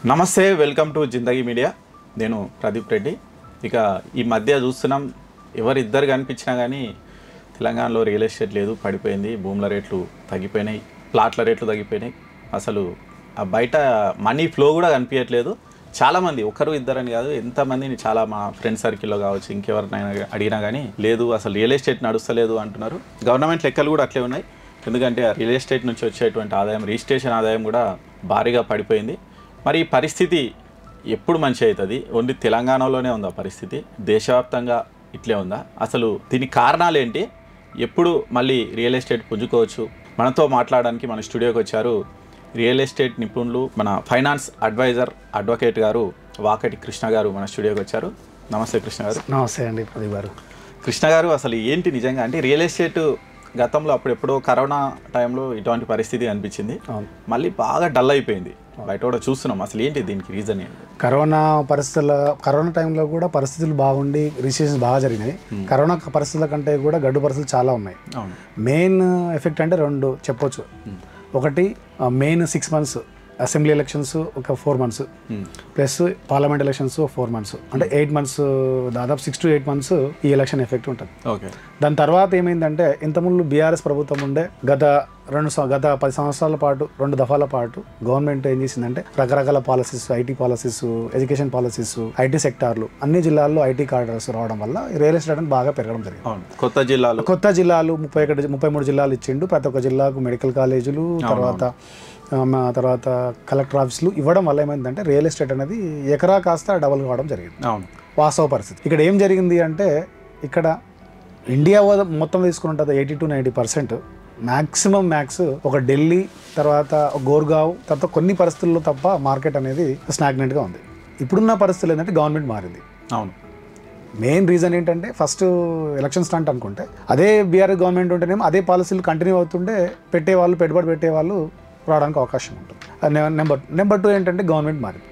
నమస్తే, welcome to Zindagi media. నేను ప్రదీప్ రెడ్డి. ఇక ఈ మధ్య చూస్తున్నాం, ఎవరిద్దరు కనిపించినా కానీ తెలంగాణలో రియల్ ఎస్టేట్ లేదు, పడిపోయింది, భూముల రేట్లు తగ్గిపోయినాయి, ప్లాట్ల రేట్లు తగ్గిపోయినాయి. అసలు ఆ బయట మనీ ఫ్లో కూడా కనిపించట్లేదు. చాలామంది, ఒకరు ఇద్దరని కాదు, ఎంతమందిని చాలా మా ఫ్రెండ్ సర్కిల్లో కావచ్చు, ఇంకెవరినైనా అడిగినా కానీ లేదు, అసలు రియల్ ఎస్టేట్ నడుస్తలేదు అంటున్నారు. గవర్నమెంట్ లెక్కలు కూడా అట్లే ఉన్నాయి. ఎందుకంటే ఆ రియల్ ఎస్టేట్ నుంచి వచ్చేటువంటి ఆదాయం, రిజిస్ట్రేషన్ ఆదాయం కూడా భారీగా పడిపోయింది. మరి ఈ పరిస్థితి ఎప్పుడు మంచి అవుతుంది? ఓన్లీ తెలంగాణలోనే ఉందా పరిస్థితి? దేశవ్యాప్తంగా ఇట్లే ఉందా? అసలు దీనికి కారణాలు ఏంటి? ఎప్పుడు మళ్ళీ రియల్ ఎస్టేట్ పుంజుకోవచ్చు? మనతో మాట్లాడడానికి మన స్టూడియోకి వచ్చారు రియల్ ఎస్టేట్ నిపుణులు, మన ఫైనాన్స్ అడ్వైజర్, అడ్వకేట్ గారు వాకటి కృష్ణ గారు మన స్టూడియోకి వచ్చారు. నమస్తే కృష్ణ గారు. నమస్తే అండి ప్రదీప్ గారు. కృష్ణ గారు, అసలు ఏంటి నిజంగా అంటే రియల్ ఎస్టేట్ గతంలో అప్పుడెప్పుడో కరోనా టైంలో ఇటువంటి పరిస్థితి అనిపించింది, మళ్ళీ బాగా డల్ అయిపోయింది, బయట కూడా చూస్తున్నాం. అసలు ఏంటి దీనికి రీజన్ ఏంటి? కరోనా టైంలో కూడా పరిస్థితులు బాగుండి రిజిస్ట్రేషన్స్ బాగా జరిగినాయి. కరోనా పరిస్థితుల కంటే కూడా గడ్డు పరిస్థితులు చాలా ఉన్నాయి. మెయిన్ ఎఫెక్ట్ అంటే రెండు చెప్పొచ్చు. ఒకటి మెయిన్ 6 months అసెంబ్లీ ఎలక్షన్స్, ఒక 4 months plus parliament elections 4 months, అంటే 8 months, దాదాపు 6 to 8 months ఈ ఎలక్షన్ ఎఫెక్ట్ ఉంటుంది. దాని తర్వాత ఏమైందంటే, ఇంతకుముందు బీఆర్ఎస్ ప్రభుత్వం ఉండే గత 10 సంవత్సరాల పాటు 2 దఫాల పాటు గవర్నమెంట్ ఏం చేసిందంటే రకరకాల policies, IT policies, education policies, IT సెక్టార్లు అన్ని జిల్లాల్లో ఐటీ కార్డర్స్ రావడం వల్ల రియల్ ఎస్టేట్ అనేది బాగా పెరగడం జరిగింది. కొత్త జిల్లాలు 33 జిల్లాలు ఇచ్చిండు. ప్రతి ఒక్క జిల్లాకు మెడికల్ కాలేజీలు, తర్వాత కలెక్టర్ ఆఫీసులు ఇవ్వడం వల్ల ఏమైందంటే రియల్ ఎస్టేట్ అనేది ఎకరా కాస్త డబుల్ కావడం జరిగింది. వాస్తవ పరిస్థితి. ఇక్కడ ఏం జరిగింది అంటే, ఇక్కడ ఇండియా మొత్తం తీసుకుని ఉంటుంది 80 to 90% మ్యాక్స్ ఒక ఢిల్లీ, తర్వాత గోర్గావ్, తర్వాత కొన్ని పరిస్థితుల్లో తప్ప మార్కెట్ అనేది స్టాగ్నెంట్గా ఉంది. ఇప్పుడున్న పరిస్థితులు ఏంటంటే గవర్నమెంట్ మారింది. అవును, మెయిన్ రీజన్ ఏంటంటే, ఫస్ట్ ఎలక్షన్ స్టంట్ అనుకుంటే అదే బీఆర్ఎస్ గవర్నమెంట్ ఉంటేనేమో అదే పాలసీలు కంటిన్యూ అవుతుంటే పెట్టుబడి పెట్టేవాళ్ళు రావడానికి అవకాశం ఉంటుంది. నెంబర్ 2 ఏంటంటే గవర్నమెంట్ మారింది.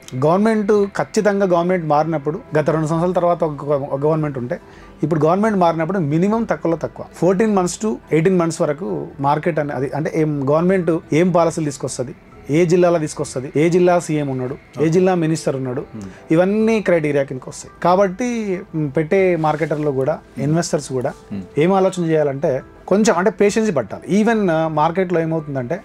ఖచ్చితంగా గవర్నమెంట్ మారినప్పుడు గత 2 సంవత్సరాల తర్వాత ఒక గవర్నమెంట్ ఉంటే, ఇప్పుడు గవర్నమెంట్ మారినప్పుడు మినిమం తక్కువ 14 months to 18 months వరకు మార్కెట్ అనేది, అంటే గవర్నమెంట్ ఏం పాలసీలు తీసుకొస్తుంది, ఏ జిల్లాలో తీసుకొస్తుంది, ఏ జిల్లా సీఎం ఉన్నాడు, ఏ జిల్లా మినిస్టర్ ఉన్నాడు, ఇవన్నీ క్రైటీరియా కిందకి వస్తాయి. కాబట్టి పెట్టే మార్కెటర్లు కూడా, ఇన్వెస్టర్స్ కూడా ఏం ఆలోచన చేయాలంటే, కొంచెం అంటే పేషెన్స్ పట్టాలి. ఈవెన్ మార్కెట్లో ఏమవుతుందంటే,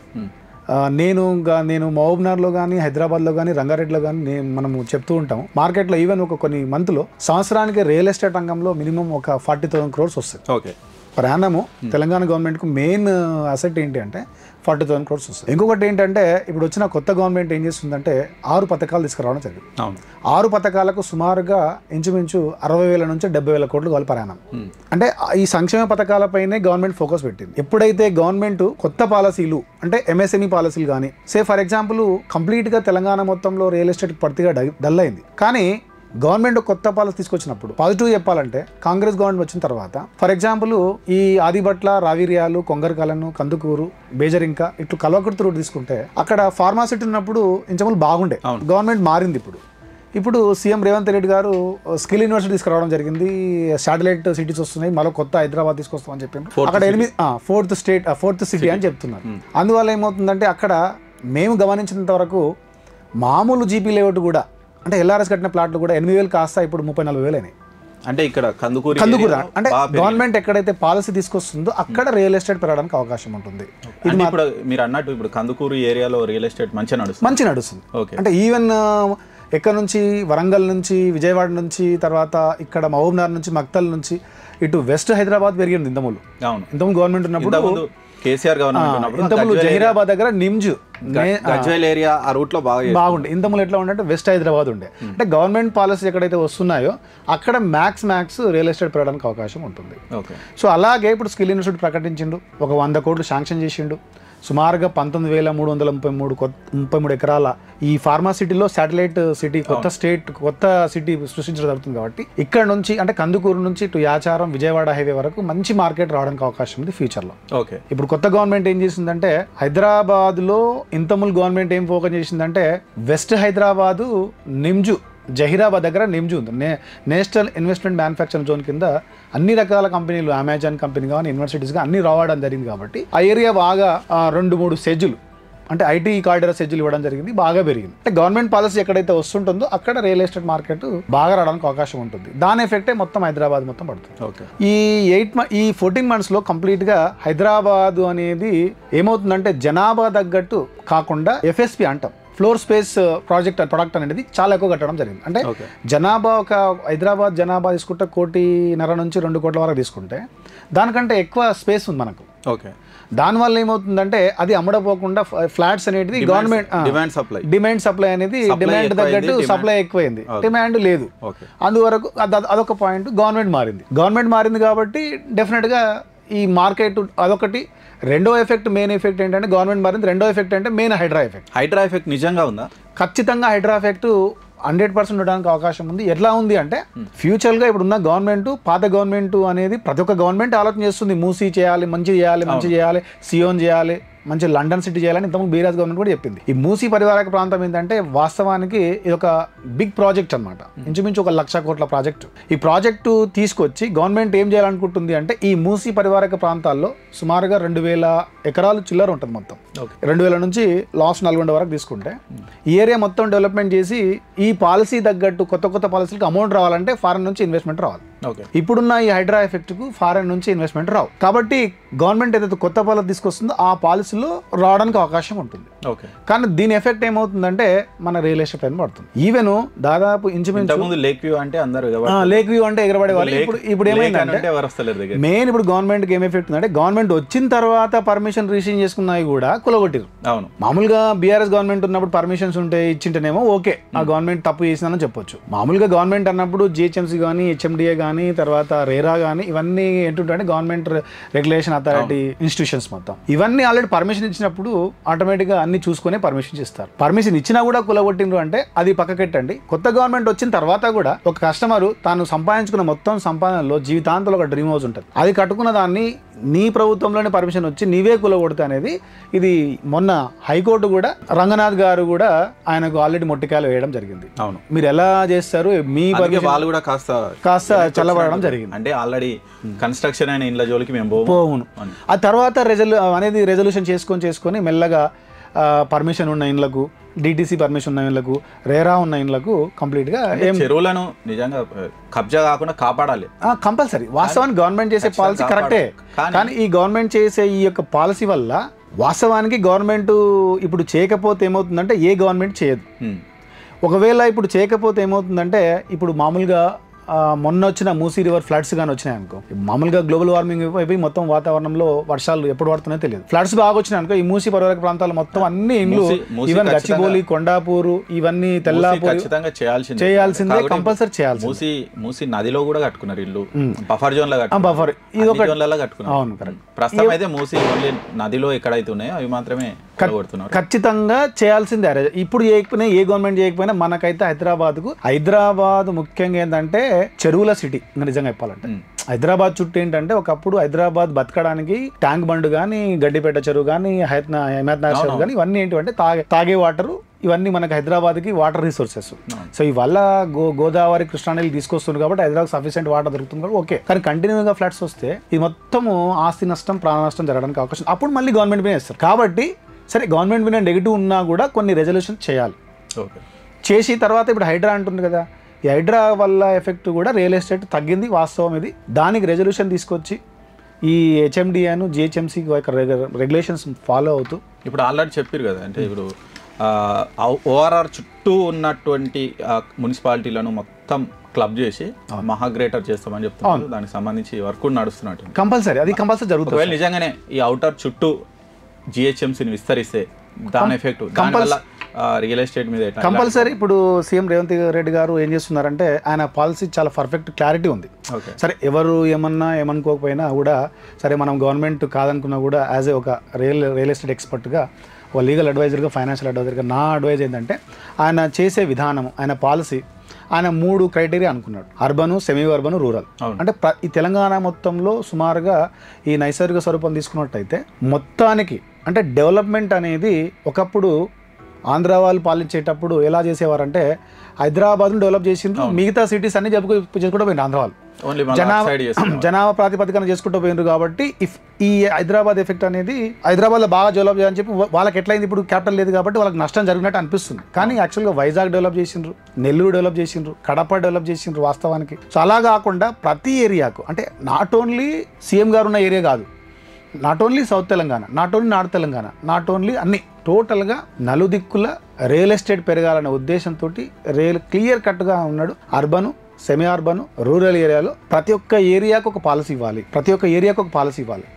నేను మహబూబ్నగర్లో కానీ, హైదరాబాద్లో కానీ, రంగారెడ్డిలో కానీ మనము చెప్తూ ఉంటాము, మార్కెట్లో ఈవెన్ కొన్ని మంత్లో సంవత్సరానికి రియల్ ఎస్టేట్ రంగంలో మినిమం ఒక 40,000 crores వస్తుంది. ఓకే, ప్రయాణము తెలంగాణ గవర్నమెంట్కు మెయిన్ అసెట్ ఏంటి అంటే 40,000 crores వస్తుంది. ఇంకొకటి ఏంటంటే, ఇప్పుడు వచ్చిన కొత్త గవర్నమెంట్ ఏం చేస్తుందంటే 6 పథకాలు తీసుకురావడం జరిగింది. 6 పథకాలకు సుమారుగా ఇంచుమించు 60,000 నుంచి 70,000 కోట్లు కావాలి ప్రయాణం. అంటే ఈ సంక్షేమ పథకాలపైనే గవర్నమెంట్ ఫోకస్ పెట్టింది. ఎప్పుడైతే గవర్నమెంట్ కొత్త పాలసీలు, అంటే ఎంఎస్ఎంఈ పాలసీలు కానీ, ఫర్ ఎగ్జాంపుల్ కంప్లీట్గా తెలంగాణ మొత్తంలో రియల్ ఎస్టేట్ పర్తిగా డల్ అయింది. కానీ గవర్నమెంట్ కొత్త పాలసీ తీసుకొచ్చినప్పుడు పాజిటివ్ చెప్పాలంటే, కాంగ్రెస్ గవర్నమెంట్ వచ్చిన తర్వాత ఫర్ ఎగ్జాంపుల్ ఈ ఆదిబట్ల, రావిర్యాలు, కొంగరకాలను, కందుకూరు, బేజరింక, ఇట్లు కల్వకుర్తి రూట్ తీసుకుంటే అక్కడ ఫార్మాసిటీ ఉన్నప్పుడు ఇంచములు బాగుండే. గవర్నమెంట్ మారింది. ఇప్పుడు సీఎం రేవంత్ రెడ్డి గారు స్కిల్ యూనివర్సిటీ తీసుకురావడం జరిగింది. శాటిలైట్ సిటీస్ వస్తున్నాయి, మళ్ళీ కొత్త హైదరాబాద్ తీసుకొస్తామని చెప్పారు. అక్కడ 4th సిటీ అని చెప్తున్నారు. అందువల్ల ఏమవుతుందంటే, అక్కడ మేము గమనించినంత వరకు మామూలు జీపీ లేఅవుట్ కూడా, అంటే ఎల్ఆర్ఎస్ కట్టిన ప్లాట్లు కూడా 8,000 కాస్త ఇప్పుడు 30-40,000 అయినాయి. అంటే ఇక్కడ కందుకూరు అంటే గవర్నమెంట్ ఎక్కడైతే పాలసీ తీసుకొస్తుందో అక్కడ రియల్ ఎస్టేట్ పెరగడానికి అవకాశం ఉంటుంది. ఇది ఇప్పుడు మీరు అన్నట్టు ఇప్పుడు కందుకూరు ఏరియాలో రియల్ ఎస్టేట్ మంచి నడుస్తుంది. అంటే ఈవెన్ ఎక్కడ నుంచి, వరంగల్ నుంచి, విజయవాడ నుంచి, తర్వాత ఇక్కడ మహబూబ్నగర్ నుంచి, మక్తల్ నుంచి ఇటు వెస్ట్ హైదరాబాద్ పెరిగింది. ఇంతకుముందు గవర్నమెంట్ ఉన్నప్పుడు, కేసీఆర్ గవర్నమెంట్ జహీరాబాద్ దగ్గర నిమ్జు గజ్వేల్ ఏరియా ఆ రూట్ లో బాగుండే. ఇంతకుముందు ఎట్లా ఉండే అంటే వెస్ట్ హైదరాబాద్ ఉండే. అంటే గవర్నమెంట్ పాలసీ ఎక్కడైతే వస్తున్నాయో అక్కడ మ్యాక్స్ రియల్ ఎస్టేట్ పెరగడానికి అవకాశం ఉంటుంది. సో అలాగే ఇప్పుడు స్కిల్ యూనివర్సిటీ ప్రకటించిండు, ఒక 100 కోట్లు శాంక్షన్ చేసిండు. సుమారుగా 19,333 ఎకరాల ఈ ఫార్మాసిటీలో శాటిలైట్ సిటీ, కొత్త సిటీ సృష్టించడం జరుగుతుంది. కాబట్టి ఇక్కడ నుంచి, అంటే కందుకూరు నుంచి ఇటు యాచారం, విజయవాడ హైవే వరకు మంచి మార్కెట్ రావడానికి అవకాశం ఉంది ఫ్యూచర్లో. ఇప్పుడు కొత్త గవర్నమెంట్ ఏం చేసిందంటే, హైదరాబాద్లో ఇంతకుముందు గవర్నమెంట్ ఏం ఫోకస్ చేసిందంటే, వెస్ట్ హైదరాబాదు నిమ్జు, జహీరాబాద్ దగ్గర నిమ్జు ఉంది. నేషనల్ ఇన్వెస్ట్మెంట్ మ్యానుఫ్యాక్చరింగ్ జోన్ కింద అన్ని రకాల కంపెనీలు, అమెజాన్ కంపెనీ కానీ, యూనివర్సిటీస్ కానీ అన్ని రావడం జరిగింది. కాబట్టి ఆ ఏరియా బాగా 2-3 సెజ్లు అంటే ఐటీ కారిడార్ షెడ్యూల్ ఇవ్వడం జరిగింది, బాగా పెరిగింది. అంటే గవర్నమెంట్ పాలసీ ఎక్కడైతే వస్తుంటుందో అక్కడ రియల్ ఎస్టేట్ మార్కెట్ బాగా రావడానికి అవకాశం ఉంటుంది. దాని ఎఫెక్టే మొత్తం హైదరాబాద్ మొత్తం పడుతుంది. ఈ 14 monthsలో కంప్లీట్గా హైదరాబాద్ అనేది ఏమవుతుందంటే జనాభా తగ్గట్టు కాకుండా FSP అంటాం, ఫ్లోర్ స్పేస్ ప్రొడక్ట్ అనేది చాలా ఎక్కువ కట్టడం జరిగింది. అంటే జనాభా ఒక హైదరాబాద్ జనాభా తీసుకుంటే 1.5 నుంచి 2 కోట్ల వరకు తీసుకుంటే దానికంటే ఎక్కువ స్పేస్ ఉంది మనకు. దానివల్ల ఏమవుతుందంటే అది అమ్మడపోకుండా ఫ్లాట్స్ అనేది గవర్నమెంట్ డిమాండ్ సప్లై అనేది డిమాండ్ తగ్గట్టు సప్లై ఎక్కువైంది, డిమాండ్ లేదు. అందువరకు అదొక పాయింట్. గవర్నమెంట్ మారింది కాబట్టి డెఫినెట్గా ఈ మార్కెట్ అదొకటి. రెండో ఎఫెక్ట్, మెయిన్ ఎఫెక్ట్ ఏంటంటే గవర్నమెంట్ మారింది. రెండో ఎఫెక్ట్ అంటే మెయిన్ హైడ్రా ఎఫెక్ట్ నిజంగా ఉందా? ఖచ్చితంగా హైడ్రా ఎఫెక్ట్ 100% ఉండడానికి అవకాశం ఉంది. ఎట్లా ఉంది అంటే ఫ్యూచర్గా ఇప్పుడున్న గవర్నమెంట్, పాత గవర్నమెంట్ అనేది ప్రతి ఒక్క గవర్నమెంట్ ఆలోచన చేస్తుంది, మూసీ చేయాలి, మంచి చేయాలి, సియోన్ చేయాలి, మంచి లండన్ సిటీ చేయాలని ఇంతకుముందు బీరాజ్ గవర్నమెంట్ కూడా చెప్పింది. ఈ మూసీ పరివారక ప్రాంతం ఏంటంటే వాస్తవానికి ఇది ఒక బిగ్ ప్రాజెక్ట్ అనమాట, ఇంచుమించు 1,00,000 కోట్ల ప్రాజెక్టు. ఈ ప్రాజెక్టు తీసుకొచ్చి గవర్నమెంట్ ఏం చేయాలనుకుంటుంది అంటే ఈ మూసీ పరివారక ప్రాంతాల్లో సుమారుగా 2,000 ఎకరాలు చిల్లర ఉంటుంది మొత్తం. 2,000 నుంచి లాస్ట్ నల్గొండ వరకు తీసుకుంటే ఈ ఏరియా మొత్తం డెవలప్మెంట్ చేసి ఈ పాలసీ తగ్గట్టు కొత్త పాలసీలకు అమౌంట్ రావాలంటే ఫారెన్ నుంచి ఇన్వెస్ట్మెంట్ రావాలి. ఇప్పుడున్న ఈ హైడ్రా ఎఫెక్ట్ కు ఫారెన్ నుంచి ఇన్వెస్ట్మెంట్ రావు. కాబట్టి గవర్నమెంట్ ఏదైతే కొత్త పాలసీ తీసుకొస్తుందో ఆ పాలసీలో రావడానికి అవకాశం ఉంటుంది. కానీ దీని ఎఫెక్ట్ ఏమవుతుందంటే మన రియల్ ఎస్టేట్ పైన పడుతుంది. ఈవెన్ దాదాపు ఇంచుమించు లేక్ వ్యూ అంటే ఎగరబడే వాళ్ళు ఇప్పుడు ఏమైందంటే మెయిన్ ఇప్పుడు గవర్నమెంట్ కి ఏం ఎఫెక్ట్ ఉందంటే గవర్నమెంట్ వచ్చిన తర్వాత పర్మిషన్ రిసీవ్ చేసుకున్నాయి కూడా కులగొట్టిరు. మామూలుగా బీఆర్ఎస్ గవర్నమెంట్ ఉన్నప్పుడు పర్మిషన్స్ ఉంటే ఇచ్చింటేనేమో ఓకే, ఆ గవర్నమెంట్ తప్పు చేసిందని చెప్పొచ్చు. మామూలుగా గవర్నమెంట్ అన్నప్పుడు GHMC కానీ, HMDA కానీ, తర్వాత రేరా కానీ ఇవన్నీ ఏంటంటే గవర్నమెంట్ రెగ్యులేషన్ అథారిటీ ఇన్స్టిట్యూషన్స్ మొత్తం ఇవన్నీ ఆల్రెడీ పర్మిషన్ ఇచ్చినప్పుడు ఆటోమేటిక్గా అన్ని చూసుకునే పర్మిషన్ ఇస్తారు. పర్మిషన్ ఇచ్చినా కూడా కులగొట్టిండ్రు అంటే అది పక్కకెట్టండి. కొత్త గవర్నమెంట్ వచ్చిన తర్వాత కూడా ఒక కస్టమర్ తాను సంపాదించుకున్న మొత్తం సంపాదనలో జీవితాంతంలో ఒక డ్రీమ్ హౌస్ ఉంటుంది, అది కట్టుకున్న దాన్ని నీ ప్రభుత్వంలోనే పర్మిషన్ వచ్చి నీవే కులగొడతా అనేది ఇది మొన్న హైకోర్టు కూడా రంగనాథ్ గారు కూడా ఆయనకు ఆల్రెడీ మొట్టికాయలు వేయడం జరిగింది. అవును, మీరు ఎలా చేస్తారు, మీ వాళ్ళు కూడా కాస్త చల్లబడడం జరిగింది. అంటే ఆల్రెడీ కన్స్ట్రక్షన్ అయిన ఇండ్ల జోలికి మేము పోవును. ఆ తర్వాత రెజల్యూషన్ చేసుకొని మెల్లగా పర్మిషన్ ఉన్న ఇండ్లకు, DTC పర్మిషన్ ఉన్న ఇండ్లకు, రేరా ఉన్న ఇండ్లకు కంప్లీట్గా చెరువులను నిజంగా కబ్జా కాకుండా కాపాడాలి కంపల్సరీ. వాస్తవానికి గవర్నమెంట్ చేసే పాలసీ కరెక్టే, కానీ ఈ గవర్నమెంట్ చేసే ఈ యొక్క పాలసీ వల్ల వాస్తవానికి గవర్నమెంట్ ఇప్పుడు చేయకపోతే ఏమవుతుందంటే ఏ గవర్నమెంట్ చేయదు. ఒకవేళ ఇప్పుడు చేయకపోతే ఏమవుతుందంటే ఇప్పుడు మామూలుగా మొన్న వచ్చిన మూసీ రివర్ ఫ్లడ్స్ కానీ వచ్చినాయి అనుకో, మామూలుగా గ్లోబల్ వార్మింగ్ అయిపోయి మొత్తం వాతావరణంలో వర్షాలు ఎప్పుడు పడుతున్నాయో తెలియదు. ఫ్లడ్స్ బాగా వచ్చినాయి అనుకో, ఈ మూసీ పరివారక ప్రాంతాలు మొత్తం అన్ని ఇండ్లు ఈవెన్ గచ్చిబౌలి, కొండాపూరు, ఇవన్నీ తెల్లాపూర్ చేయాల్సిందే, కంపల్సరీ చేయాలి. మూసీ నదిలో కూడా కట్టుకున్నారు ఇల్లు, బఫర్ జోన్ లో బఫర్ ఇది ఒక కట్టుకున్నారు. అవును, కరెక్ట్. ప్రస్తుతం అయితే మూసీ ఓన్లీ నదిలో ఎక్కడైతే ఉన్నాయో అవి మాత్రమే ఖచ్చితంగా చేయాల్సిందే. ఇప్పుడు చేయకపోయినా ఏ గవర్నమెంట్ చేయకపోయినా మనకైతే హైదరాబాద్ ముఖ్యంగా ఏంటంటే చెరువుల సిటీ. నిజంగా చెప్పాలంటే హైదరాబాద్ చుట్టూ ఏంటంటే ఒకప్పుడు హైదరాబాద్ బతకడానికి ట్యాంక్ బండ్ కానీ, గడ్డిపేట చెరువు కానీ, హిమాయత్నగర్ చెరువు కానీ ఇవన్నీ ఏంటంటే తాగే వాటర్, ఇవన్నీ మనకి హైదరాబాద్కి వాటర్ రిసోర్సెస్. సో ఇవల్ల గోదావరి, కృష్ణా నీళ్ళు తీసుకొస్తుంది కాబట్టి హైదరాబాద్ సఫిషియెంట్ వాటర్ దొరుకుతుంది కాబట్టి ఓకే. కానీ కంటిన్యూగా ఫ్లడ్స్ వస్తే ఇది మొత్తము ఆస్తి నష్టం, ప్రాణ నష్టం జరగడానికి అవకాశం, అప్పుడు మళ్ళీ గవర్నమెంట్ మీద వేస్తారు. కాబట్టి సరే గవర్నమెంట్ మీద నెగిటివ్ ఉన్నా కూడా కొన్ని రెజల్యూషన్ చేయాలి. చేసి తర్వాత ఇప్పుడు హైడ్రా అంటుంది కదా, ఈ హైడ్రా వల్ల ఎఫెక్ట్ కూడా రియల్ ఎస్టేట్ తగ్గింది, వాస్తవం ఇది. దానికి రెజల్యూషన్ తీసుకొచ్చి ఈ HMDAను, GHMC రెగ్యులేషన్స్ ఫాలో అవుతూ ఇప్పుడు ఆల్రెడీ చెప్పారు కదా, అంటే ఇప్పుడు ORR చుట్టూ ఉన్నటువంటి మున్సిపాలిటీలను మొత్తం క్లబ్ చేసి మహాగ్రేటర్ చేస్తామని చెప్తున్నారు. దానికి సంబంధించి వర్క్ నడుస్తున్నట్టు కంపల్సరీ జరుగుతుంది. నిజంగానే ఈ అవుటర్ చుట్టూ GHMCని విస్తరిస్తే దాని ఎఫెక్ట్ రియల్ ఎస్టేట్ మీద కంపల్సరీ. ఇప్పుడు సీఎం రేవంత్ రెడ్డి గారు ఏం చేస్తున్నారంటే ఆయన పాలసీ చాలా పర్ఫెక్ట్ క్లారిటీ ఉంది. సరే ఎవరు ఏమనుకోకపోయినా కూడా సరే మనం గవర్నమెంట్ కాదనుకున్నా కూడా యాజ్ ఏ ఒక రియల్ ఎస్టేట్ ఎక్స్పర్ట్గా, ఒక లీగల్ అడ్వైజర్గా, ఫైనాన్షియల్ అడ్వైజర్గా నా అడ్వైజ్ ఏంటంటే ఆయన చేసే విధానం, ఆయన పాలసీ, ఆయన 3 క్రైటీరియా అనుకున్నాడు: అర్బను, సెమీ అర్బను, రూరల్. అంటే ఈ తెలంగాణ మొత్తంలో సుమారుగా ఈ నైసర్గిక స్వరూపం తీసుకున్నట్టయితే మొత్తానికి అంటే డెవలప్మెంట్ అనేది ఒకప్పుడు ఆంధ్ర వాళ్ళు పాలించేటప్పుడు ఎలా చేసేవారంటే హైదరాబాద్ను డెవలప్ చేసిండ్రు, మిగతా సిటీస్ అన్ని చేసుకుంటూ పోయింది ఆంధ్ర వాళ్ళు. జనాభా ప్రాతిపదికన చేసుకుంటూ పోయినారు. కాబట్టి ఈ హైదరాబాద్ ఎఫెక్ట్ అనేది హైదరాబాద్లో బాగా డెవలప్ చేయాలని చెప్పి వాళ్ళకి ఎట్లయింది, ఇప్పుడు క్యాపిటల్ లేదు కాబట్టి వాళ్ళకి నష్టం జరిగినట్టు అనిపిస్తుంది. కానీ యాక్చువల్గా వైజాగ్ డెవలప్ చేసిండ్రు, నెల్లూరు డెవలప్ చేసిండ్రు, కడప డెవలప్ చేసిండ్రు వాస్తవానికి. సో అలా కాకుండా ప్రతి ఏరియాకు, అంటే నాట్ ఓన్లీ సీఎం గారు ఉన్న ఏరియా కాదు, not only south Telangana, not only north Telangana, not only అన్ని టోటల్గా నలుదిక్కుల రియల్ ఎస్టేట్ పెరగాలనే ఉద్దేశంతో క్లియర్ కట్గా ఉన్నాడు. అర్బను, సెమీ అర్బన్, రూరల్ ఏరియాలో ప్రతి ఒక్క ఏరియాకు ఒక పాలసీ ఇవ్వాలి, ప్రతి ఒక్క ఏరియాకు ఒక పాలసీ ఇవ్వాలి.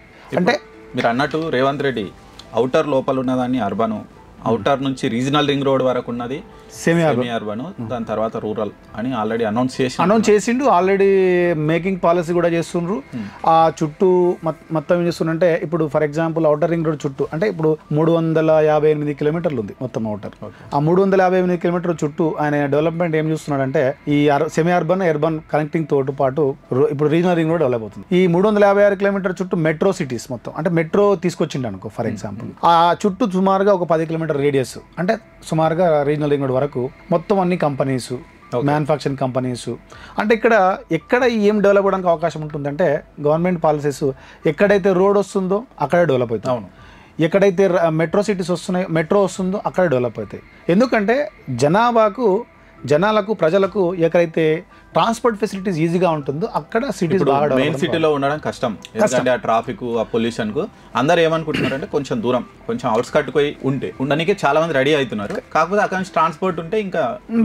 అంటే మీరు అన్నట్టు రేవంత్ రెడ్డి అవుటర్ లోపల ఉన్నదాన్ని అర్బను, అవుటర్ నుంచి రీజనల్ రింగ్ రోడ్ వరకు ఉన్నది సెమీ అర్బన్, దాని తర్వాత రూరల్ అని ఆల్రెడీ అనౌన్స్ చేసిండు. ఆల్రెడీ మేకింగ్ పాలసీ కూడా చేస్తుండ్రు. ఆ చుట్టూ మొత్తం ఏం చేస్తుండే, ఇప్పుడు for example outer ring road చుట్టూ అంటే ఇప్పుడు 358 కిలోమీటర్లు ఉంది మొత్తం అవుటర్. ఆ 358 కిలోమీటర్ల చుట్టూ ఆయన డెవలప్మెంట్ ఏం చూస్తున్నాడంటే ఈ సెమీ అర్బన్ ఎర్బన్ కనెక్టింగ్ తోటి పాటు ఇప్పుడు రీజనల్ రింగ్ రోడ్ డెవలప్ అవుతుంది. ఈ 356 కిలోమీటర్ చుట్టూ మెట్రో సిటీస్ మొత్తం, అంటే మెట్రో తీసుకొచ్చిండు అనుకో ఫర్ ఎగ్జాంపుల్. ఆ చుట్టూ సుమారుగా ఒక 10 కిలోమీటర్ రేడియస్, అంటే సుమారుగా రీజనల్ రింగ్ రోడ్ వరకు మొత్తం అన్ని కంపెనీస్, మ్యానుఫ్యాక్చరింగ్ కంపెనీస్. అంటే ఎక్కడ ఏం డెవలప్ అవ్వడానికి అవకాశం ఉంటుందంటే గవర్నమెంట్ పాలసీస్ ఎక్కడైతే రోడ్ వస్తుందో అక్కడే డెవలప్ అవుతాయి, ఎక్కడైతే మెట్రో సిటీస్ వస్తున్నాయో మెట్రో వస్తుందో అక్కడే డెవలప్ అవుతాయి. ఎందుకంటే జనాలకు ప్రజలకు ఎక్కడైతే ట్రాన్స్పోర్ట్ ఫెసిలిటీస్ ఈజీగా ఉంటుందో అక్కడ సిటీస్ బాగా మెయిన్ సిటీలో ఉండడం కష్టం. ఎందుకంటే ఆ ట్రాఫిక్, ఆ పొల్యూషన్ కు అందరు ఏమనుకుంటున్నారంటే కొంచెం దూరం, కొంచెం అవుట్స్కట్ పోయి ఉండడానికి చాలా మంది రెడీ అవుతున్నారు. కాకపోతే అక్కడ నుంచి ట్రాన్స్పోర్ట్ ఉంటే ఇంకా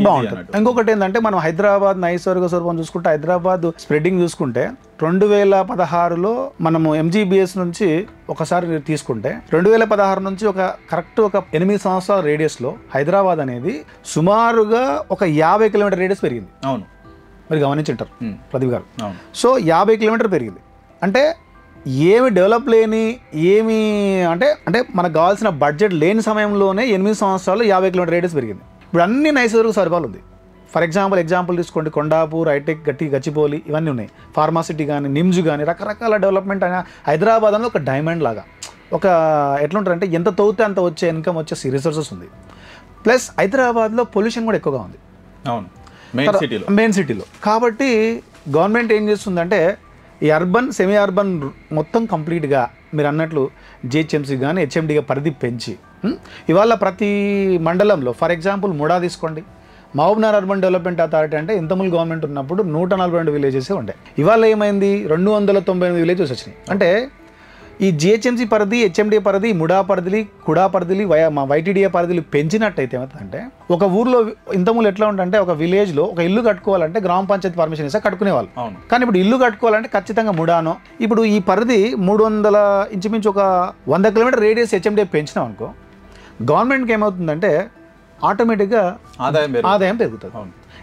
బాగుంటుంది. ఇంకొకటి ఏంటంటే మనం హైదరాబాద్ నైసర్గ స్వరూపం చూసుకుంటే, హైదరాబాద్ స్ప్రెడ్డింగ్ చూసుకుంటే 2016లో మనము ఎంజీబీఎస్ నుంచి ఒకసారి తీసుకుంటే 2016 నుంచి ఒక 8 సంవత్సరాల రేడియస్లో హైదరాబాద్ అనేది సుమారుగా ఒక 50 కిలోమీటర్ రేడియస్ పెరిగింది. అవును, మీరు గమనించుంటారు ప్రదీప్ గారు. సో 50 కిలోమీటర్ పెరిగింది అంటే ఏమి డెవలప్ లేని అంటే మనకు కావాల్సిన బడ్జెట్ లేని సమయంలోనే 8 సంవత్సరాలు 50 కిలోమీటర్ రేడియస్ పెరిగింది. ఇప్పుడు అన్ని నైసర్గిక సరిపాలు ఉంది. ఫర్ ఎగ్జాంపుల్ తీసుకోండి, కొండాపూర్, హైటెక్, గచ్చిబౌలి ఇవన్నీ ఉన్నాయి. ఫార్మాసిటీ కానీ, నిమ్స్ కానీ రకరకాల డెవలప్మెంట్ అయినా హైదరాబాద్ అనేది ఒక డైమండ్ లాగా, ఒక ఎట్లుంటారంటే ఎంత తవ్వుతే అంత వచ్చే ఇన్కమ్ వచ్చే రిసోర్సెస్ ఉంది. ప్లస్ హైదరాబాద్లో పొల్యూషన్ కూడా ఎక్కువగా ఉంది. అవును, మెయిన్ సిటీలో. కాబట్టి గవర్నమెంట్ ఏం చేస్తుందంటే ఈ అర్బన్ సెమీ అర్బన్ మొత్తం కంప్లీట్గా మీరు అన్నట్లు జిహెచ్ఎంసీ కానీ హెచ్ఎండిగా పరిధి పెంచి ఇవాళ ప్రతి మండలంలో ఫర్ ఎగ్జాంపుల్ ముడా తీసుకోండి, మహబూబ్నగర్ అర్బన్ డెవలప్మెంట్ అథారిటీ అంటే ఇంతకుముందు గవర్నమెంట్ ఉన్నప్పుడు 142 విలేజెస్ ఉండే. ఇవాళ ఏమైంది, 298 విలేజెస్ వచ్చినాయి. అంటే ఈ జిహెచ్ఎంసీ పరిధి, హెచ్ఎండిఏ పరిధి, ముడా పరిధిని, కుడా పరిధిని, వైటీడీఏ పరిధిని పెంచినట్టయితే ఏమవుతుందంటే ఒక ఊర్లో ఇంతకుముందు ఎట్లా ఉంటే ఒక విలేజ్లో ఒక ఇల్లు కట్టుకోవాలంటే గ్రామ పంచాయతీ పర్మిషన్ ఇస్తే కట్టుకునేవాళ్ళు. కానీ ఇప్పుడు ఇల్లు కట్టుకోవాలంటే ఖచ్చితంగా ముడానో, ఇప్పుడు ఈ పరిధి 300 ఇంచుమించు ఒక 100 కిలోమీటర్ రేడియస్ హెచ్ఎండిఏ పెంచినాం అనుకో, గవర్నమెంట్కి ఏమవుతుందంటే ఆటోమేటిక్గా ఆదాయం పెరుగుతుంది.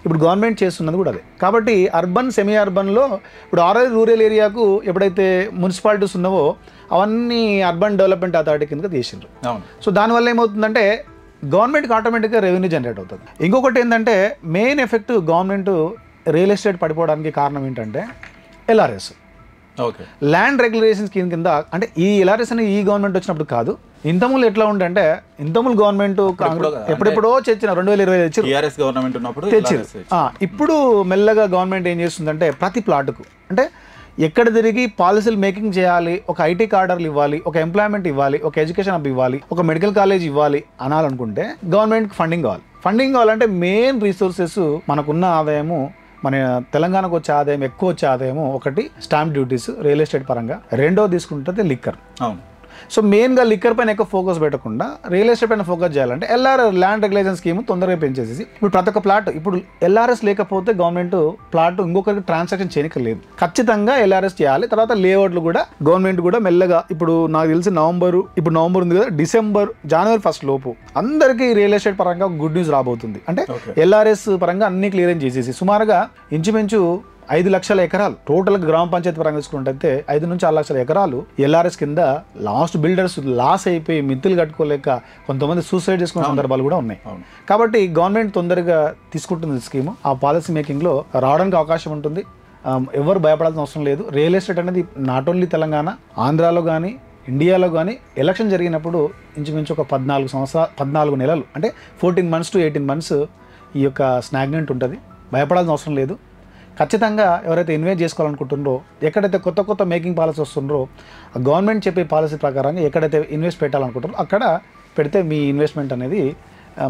ఇప్పుడు గవర్నమెంట్ చేస్తున్నది కూడా అదే. కాబట్టి అర్బన్ సెమీ అర్బన్లో ఇప్పుడు రూరల్ ఏరియాకు ఎప్పుడైతే మున్సిపాలిటీస్ ఉన్నావో అవన్నీ అర్బన్ డెవలప్మెంట్ అథారిటీ కింద తీసిండ్రు. సో దానివల్ల ఏమవుతుందంటే గవర్నమెంట్కి ఆటోమేటిక్గా రెవెన్యూ జనరేట్ అవుతుంది. ఇంకొకటి ఏంటంటే main effect government real estate పడిపోవడానికి కారణం ఏంటంటే ఎల్ఆర్ఎస్, ల్యాండ్ రెగ్యులేషన్ స్కీమ్ కింద. అంటే ఈ ఎల్ఆర్ఎస్ అనేది ఈ గవర్నమెంట్ వచ్చినప్పుడు కాదు, ఇంతకుముందు ఎట్లా ఉంటే ఇంతకుముందు గవర్నమెంట్ ఎప్పుడెప్పుడో తెచ్చిన 2020 తెచ్చింది. ఇప్పుడు మెల్లగా గవర్నమెంట్ ఏం చేస్తుందంటే ప్రతి ప్లాట్కు అంటే ఎక్కడ తిరిగి పాలసీలు మేకింగ్ చేయాలి, ఒక ఐటీ కార్డర్లు ఇవ్వాలి, ఒక ఎంప్లాయ్మెంట్ ఇవ్వాలి, ఒక ఎడ్యుకేషన్ హబ్ ఇవ్వాలి, ఒక మెడికల్ కాలేజ్ ఇవ్వాలి అనాలనుకుంటే గవర్నమెంట్కి ఫండింగ్ కావాలంటే మెయిన్ రిసోర్సెస్ మనకున్న ఆదాయము, మన తెలంగాణకు వచ్చే ఆదాయం, ఎక్కువ వచ్చే ఆదాయము ఒకటి స్టాంప్ డ్యూటీస్ రియల్ ఎస్టేట్ పరంగా, రెండో తీసుకుంటే లిక్కర్. అవును. సో మెయిన్గా లిక్కర్ పైన ఎక్కువ ఫోకస్ పెట్టకుండా రియల్ ఎస్టేట్ పైన ఫోకస్ చేయాలంటే ల్యాండ్ రెగ్యులేషన్ స్కీమ్ తొందరగా పెంచేసి ఇప్పుడు ప్రతి ఒక్క ప్లాట్, ఇప్పుడు ఎల్ఆర్ఎస్ లేకపోతే గవర్నమెంట్ ప్లాట్ ఇంకొకరికి ట్రాన్సాక్షన్ చేయలేదు, ఖచ్చితంగా ఎల్ఆర్ఎస్ చేయాలి. తర్వాత లేఅవుట్లు కూడా గవర్నమెంట్ కూడా మెల్లగా ఇప్పుడు నాకు తెలిసి నవంబర్ ఉంది కదా, డిసెంబర్, జనవరి 1 లోపు అందరికీ రియల్ ఎస్టేట్ పరంగా గుడ్ న్యూస్ రాబోతుంది. అంటే ఎల్ఆర్ఎస్ పరంగా అన్ని క్లియరెన్స్ చేసేసి సుమారుగా ఇంచుమించు 5 లక్షల ఎకరాలు టోటల్ గ్రామ పంచాయతీ పరంగా తీసుకుంటే 5 నుంచి 6 లక్షల ఎకరాలు ఎల్ఆర్ఎస్ కింద లాస్ట్ బిల్డర్స్ లాస్ అయిపోయి మిత్తులు కట్టుకోలేక కొంతమంది సూసైడ్ చేసుకునే సందర్భాలు కూడా ఉన్నాయి. కాబట్టి గవర్నమెంట్ తొందరగా తీసుకుంటుంది స్కీమ్, ఆ పాలసీ మేకింగ్లో రావడానికి అవకాశం ఉంటుంది. ఎవరు భయపడాల్సిన అవసరం లేదు. రియల్ ఎస్టేట్ అనేది నాట్ ఓన్లీ తెలంగాణ, ఆంధ్రాలో కానీ ఇండియాలో కానీ ఎలక్షన్ జరిగినప్పుడు ఇంచుమించు ఒక 14 నెలలు అంటే 14 months to 18 months ఈ యొక్క స్నాగ్నెంట్ ఉంటుంది. భయపడాల్సిన అవసరం లేదు. ఖచ్చితంగా ఎవరైతే ఇన్వెస్ట్ చేసుకోవాలనుకుంటున్నారో, ఎక్కడైతే కొత్త కొత్త మేకింగ్ పాలసీ వస్తుందో, గవర్నమెంట్ చెప్పే పాలసీ ప్రకారంగా ఎక్కడైతే ఇన్వెస్ట్ పెట్టాలనుకుంటారో అక్కడ పెడితే మీ ఇన్వెస్ట్మెంట్ అనేది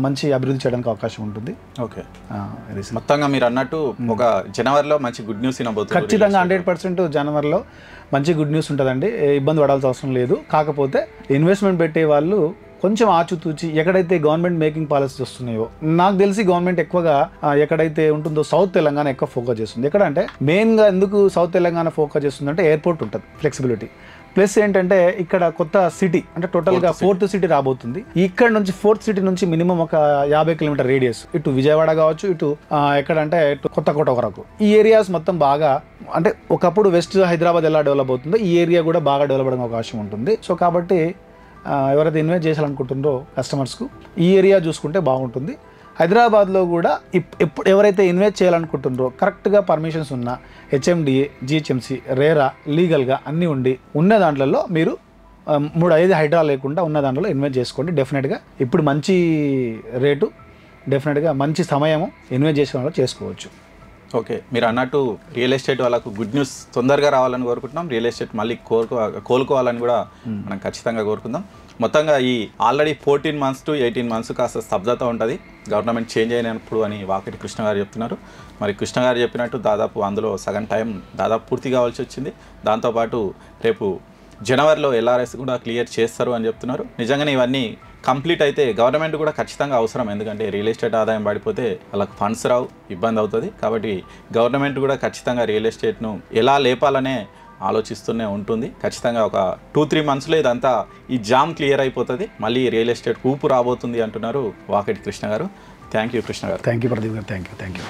మంచి అభివృద్ధి చేయడానికి అవకాశం ఉంటుంది. ఓకే, మొత్తంగా మీరు అన్నట్టు ఒక జనవరిలో మంచి గుడ్ న్యూస్ వినబోతుంది. ఖచ్చితంగా 100% జనవరిలో మంచి గుడ్ న్యూస్ ఉంటుందండి. ఇబ్బంది పడాల్సిన అవసరం లేదు. కాకపోతే ఇన్వెస్ట్మెంట్ పెట్టే వాళ్ళు కొంచెం ఆచితూచి ఎక్కడైతే గవర్నమెంట్ మేకింగ్ పాలసీస్ వస్తున్నాయో, నాకు తెలిసి గవర్నమెంట్ ఎక్కువగా ఎక్కడైతే ఉంటుందో సౌత్ తెలంగాణ ఎక్కువ ఫోకస్ చేస్తుంది. ఎక్కడంటే మెయిన్గా ఎందుకు సౌత్ తెలంగాణ ఫోకస్ చేస్తుందంటే ఎయిర్పోర్ట్ ఉంటుంది, ఫ్లెక్సిబిలిటీ, ప్లస్ ఏంటంటే ఇక్కడ కొత్త సిటీ అంటే టోటల్గా 4th సిటీ రాబోతుంది. ఇక్కడ నుంచి 4th సిటీ నుంచి మినిమం ఒక 50 కిలోమీటర్ రేడియస్, ఇటు విజయవాడ కావచ్చు, ఇటు ఎక్కడంటే ఇటు కొత్తకోట వరకు ఈ ఏరియాస్ మొత్తం బాగా, అంటే ఒకప్పుడు వెస్ట్ హైదరాబాద్ ఎలా డెవలప్ అవుతుందో ఈ ఏరియా కూడా బాగా డెవలప్ అవడానికి అవకాశం ఉంటుంది. సో కాబట్టి ఎవరైతే ఇన్వెస్ట్ చేయాలనుకుంటుందో కస్టమర్స్కు ఈ ఏరియా చూసుకుంటే బాగుంటుంది. హైదరాబాద్లో కూడా ఎప్పుడు ఎవరైతే ఇన్వెస్ట్ చేయాలనుకుంటుండ్రో కరెక్ట్గా పర్మిషన్స్ ఉన్న HMDA, GHMC, రేరా లీగల్గా అన్నీ ఉండి ఉన్న దాంట్లో మీరు 3-5 హైడ్రా లేకుండా ఉన్న దాంట్లో ఇన్వెస్ట్ చేసుకోండి. డెఫినెట్గా ఇప్పుడు మంచి రేటు, డెఫినెట్గా మంచి సమయము ఇన్వెస్ట్ చేసే వాళ్ళు చేసుకోవచ్చు. ఓకే, మీరు అన్నట్టు రియల్ ఎస్టేట్ వాళ్ళకు గుడ్ న్యూస్ తొందరగా రావాలని కోరుకుంటున్నాం. రియల్ ఎస్టేట్ మళ్ళీ కోలుకోవాలని కూడా మనం ఖచ్చితంగా కోరుకుందాం. మొత్తంగా ఈ ఆల్రెడీ 14 months to 18 months కాస్త స్తబ్దత ఉంటుంది గవర్నమెంట్ చేంజ్ అయినప్పుడు అని వాకిటి కృష్ణ గారు చెప్తున్నారు. మరి కృష్ణ గారు చెప్పినట్టు దాదాపు అందులో సగం టైం దాదాపు పూర్తి కావాల్సి వచ్చింది. దాంతోపాటు రేపు జనవరిలో LRS కూడా క్లియర్ చేస్తారు అని చెప్తున్నారు. నిజంగానే ఇవన్నీ కంప్లీట్ అయితే గవర్నమెంట్ కూడా ఖచ్చితంగా అవసరం. ఎందుకంటే రియల్ ఎస్టేట్ ఆదాయం పడిపోతే వాళ్ళకి ఫండ్స్ రావు, ఇబ్బంది అవుతుంది. కాబట్టి గవర్నమెంట్ కూడా ఖచ్చితంగా రియల్ ఎస్టేట్ను ఎలా లేపాలనే ఆలోచిస్తూనే ఉంటుంది. ఖచ్చితంగా ఒక 2-3 monthsలో ఇదంతా ఈ జామ్ క్లియర్ అయిపోతుంది. మళ్ళీ రియల్ ఎస్టేట్ ఊపు రాబోతుంది అంటున్నారు వాకిటి కృష్ణ గారు. థ్యాంక్ యూ కృష్ణ గారు. థ్యాంక్ యూ ప్రదీప్ గారు. Thank you.